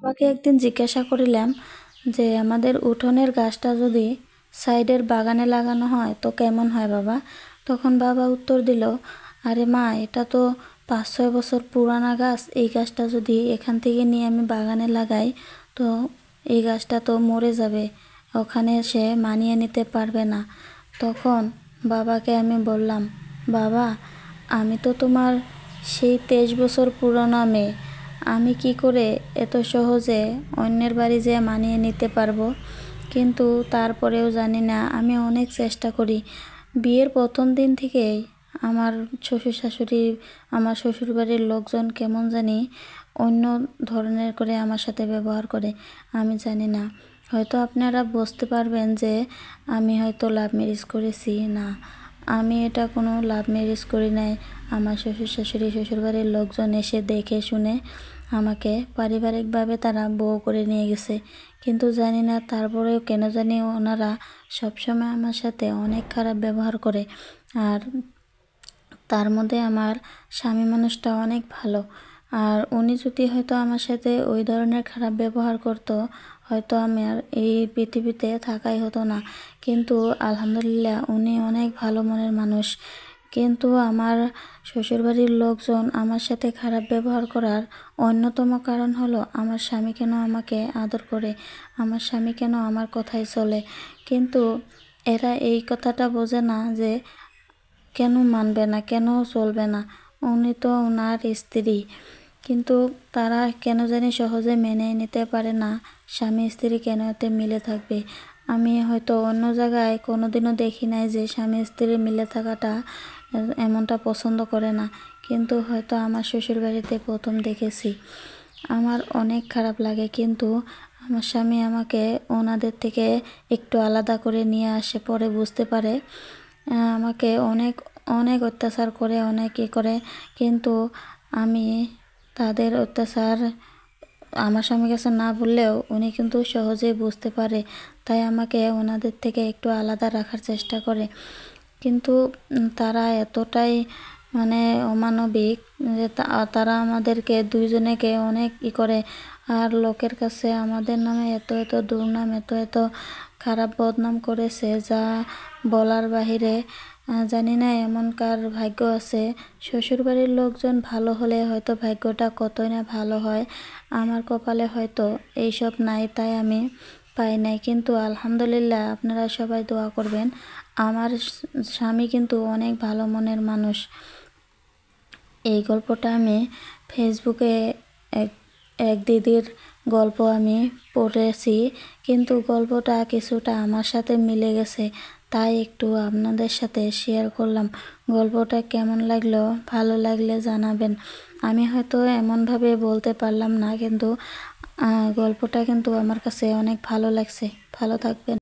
বাবাকে একদিন জিজ্ঞাসা করিলাম যে আমাদের উঠোনের গাছটা যদি সাইডের বাগানে লাগানো হয় তো কেমন হয় বাবা। তখন বাবা উত্তর দিল, আরে মা, এটা তো 5-6 বছর পুরানা গাছ। এই গাছটা যদি এখান থেকে নিয়ে আমি বাগানে লাগাই তো এই গাছটা তো মরে যাবে, ওখানে সে মানিয়ে নিতে পারবে না। তখন বাবাকে আমি বললাম, বাবা, আমি তো তোমার সেই 23 বছর পুরনো মেয়ে, আমি কি করে এত সহজে অন্যের বাড়ি যেয়ে মানিয়ে নিতে পারবো? কিন্তু তারপরেও জানি না, আমি অনেক চেষ্টা করি। বিয়ের প্রথম দিন থেকেই আমার শ্বশুর শাশুড়ি, আমার শ্বশুরবাড়ির লোকজন কেমন জানি অন্য ধরনের করে আমার সাথে ব্যবহার করে। আমি জানি না, হয়তো আপনারা বুঝতে পারবেন যে আমি হয়তো লাভ ম্যারেজ করেছি। না, আমি এটা কোনো লাভ ম্যারেজ করি নাই। আমার শ্বশুর শাশুড়ি, শ্বশুরবাড়ির লোকজন এসে দেখে শুনে আমাকে পারিবারিকভাবে তারা বউ করে নিয়ে গেছে। কিন্তু জানি না তারপরেও কেন জানি ওনারা সবসময় আমার সাথে অনেক খারাপ ব্যবহার করে। আর তার মধ্যে আমার স্বামী মানুষটা অনেক ভালো। আর উনি যদি হয়তো আমার সাথে ওই ধরনের খারাপ ব্যবহার করতো, হয়তো আমি আর এই পৃথিবীতে থাকাই হতো না। কিন্তু আলহামদুলিল্লাহ, উনি অনেক ভালো মনের মানুষ। কিন্তু আমার শ্বশুরবাড়ির লোকজন আমার সাথে খারাপ ব্যবহার করার অন্যতম কারণ হলো আমার স্বামী কেন আমাকে আদর করে, আমার স্বামী কেন আমার কথাই চলে। কিন্তু এরা এই কথাটা বোঝে না যে কেন মানবে না, কেন চলবে না, উনি তো ওনার স্ত্রী। কিন্তু তারা কেন জানি সহজে মেনে নিতে পারে না স্বামী স্ত্রী কেন এতে মিলে থাকবে। আমি হয়তো অন্য জায়গায় কোনোদিনও দেখি নাই যে স্বামী স্ত্রী মিলে থাকাটা এমনটা পছন্দ করে না, কিন্তু হয়তো আমার শ্বশুরবাড়িতে প্রথম দেখেছি। আমার অনেক খারাপ লাগে, কিন্তু আমার স্বামী আমাকে ওনাদের থেকে একটু আলাদা করে নিয়ে আসে, পরে বুঝতে পারে আমাকে অনেক অনেক অত্যাচার করে, অনেক করে। কিন্তু আমি তাদের অত্যাচার আমার স্বামীর কাছে না বললেও উনি কিন্তু সহজেই বুঝতে পারে, তাই আমাকে ওনাদের থেকে একটু আলাদা রাখার চেষ্টা করে। কিন্তু তারা এতটাই অমানবিক যে তারা আমাদেরকে দুইজনেকে অনেক করে। আর লোকের কাছে আমাদের নামে এত এত দুর্নাম, এত এত খারাপ বদনাম করেছে যা বলার বাহিরে। জানি না এমন কার ভাগ্য আছে। শ্বশুরবাড়ির লোকজন ভালো হলে হয়তো ভাগ্যটা কতই না ভালো হয়। আমার কপালে হয়তো এইসব নাই, তাই আমি পাই নাই। কিন্তু আলহামদুলিল্লাহ, আপনারা সবাই দোয়া করবেন। আমার স্বামী কিন্তু অনেক ভালো মনের মানুষ। এই গল্পটা আমি ফেসবুকে এক এক দিদির গল্প আমি পড়েছি, কিন্তু গল্পটা কিছুটা আমার সাথে মিলে গেছে, তাই একটু আপনাদের সাথে শেয়ার করলাম। গল্পটা কেমন লাগলো, ভালো লাগলে জানাবেন। আমি হয়তো এমনভাবে বলতে পারলাম না, কিন্তু গল্পটা কিন্তু আমার কাছে অনেক ভালো লাগছে। ভালো থাকবেন।